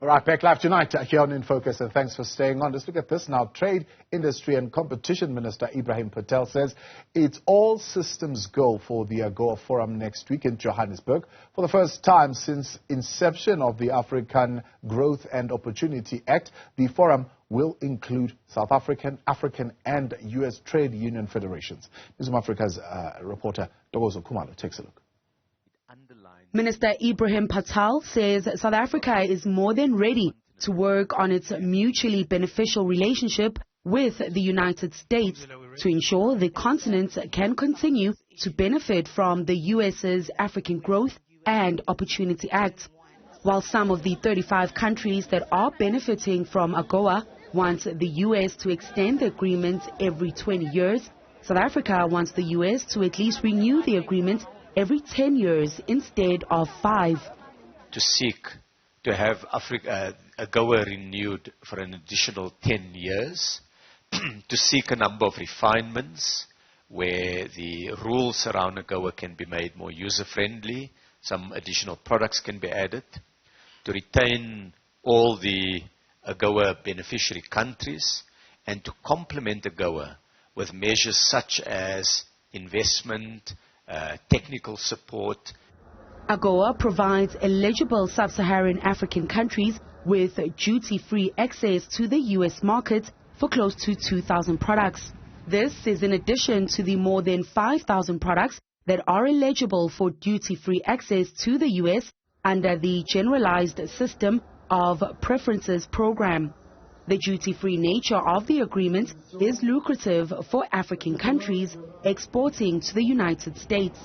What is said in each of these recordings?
All right, back live tonight here on In Focus, and thanks for staying on. Let's look at this now. Trade, Industry and Competition Minister Ebrahim Patel says it's all systems go for the AGOA Forum next week in Johannesburg. For the first time since inception of the African Growth and Opportunity Act, the forum will include South African, African and U.S. trade union federations. Newzroom Afrika's reporter Ntokozo Khumalo takes a look. Minister Ebrahim Patel says South Africa is more than ready to work on its mutually beneficial relationship with the United States to ensure the continent can continue to benefit from the US's African Growth and Opportunity Act. While some of the 35 countries that are benefiting from AGOA want the US to extend the agreement every 20 years, South Africa wants the US to at least renew the agreement every 10 years instead of 5. To seek to have AGOA renewed for an additional 10 years, to seek a number of refinements where the rules around AGOA can be made more user-friendly, some additional products can be added, to retain all the AGOA beneficiary countries, and to complement AGOA with measures such as investment, technical support. AGOA provides eligible sub-Saharan African countries with duty-free access to the U.S. market for close to 2,000 products. This is in addition to the more than 5,000 products that are eligible for duty-free access to the U.S. under the Generalized System of Preferences program. The duty-free nature of the agreement is lucrative for African countries exporting to the United States.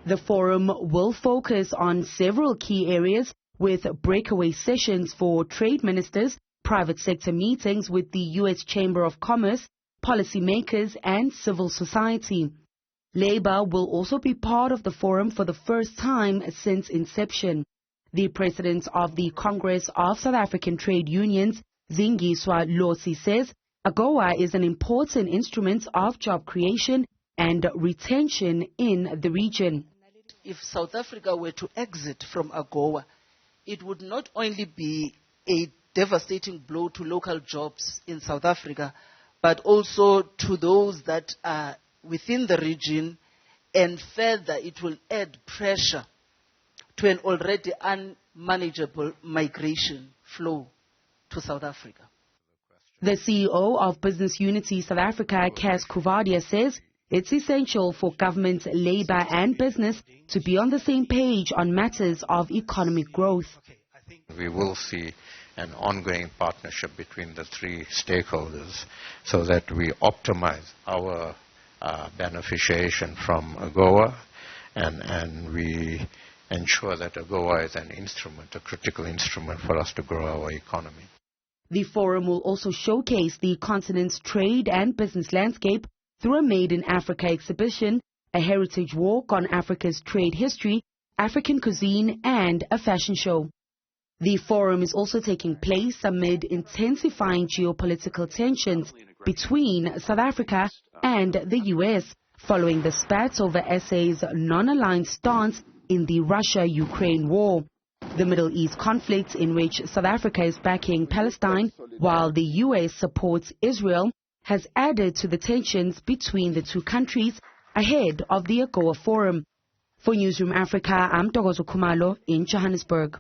The forum will focus on several key areas with breakaway sessions for trade ministers, private sector meetings with the U.S. Chamber of Commerce, policymakers and civil society. Labour will also be part of the forum for the first time since inception. The president of the Congress of South African Trade Unions, Zingiswa Losi, says AGOA is an important instrument of job creation and retention in the region. If South Africa were to exit from AGOA, it would not only be a devastating blow to local jobs in South Africa, but also to those that are within the region, and further it will add pressure to an already unmanageable migration flow to South Africa. The CEO of Business Unity South Africa, Cas Kuvadia, says it's essential for government, labour and business to be on the same page on matters of economic growth. We will see an ongoing partnership between the three stakeholders so that we optimize our beneficiation from AGOA and we ensure that AGOA is an instrument, a critical instrument for us to grow our economy. The forum will also showcase the continent's trade and business landscape through a Made in Africa exhibition, a heritage walk on Africa's trade history, African cuisine and a fashion show. The forum is also taking place amid intensifying geopolitical tensions between South Africa and the U.S. following the spat over SA's non-aligned stance in the Russia-Ukraine war. The Middle East conflict, in which South Africa is backing Palestine while the U.S. supports Israel, has added to the tensions between the two countries ahead of the AGOA Forum. For Newzroom Afrika, I'm Ntokozo Khumalo in Johannesburg.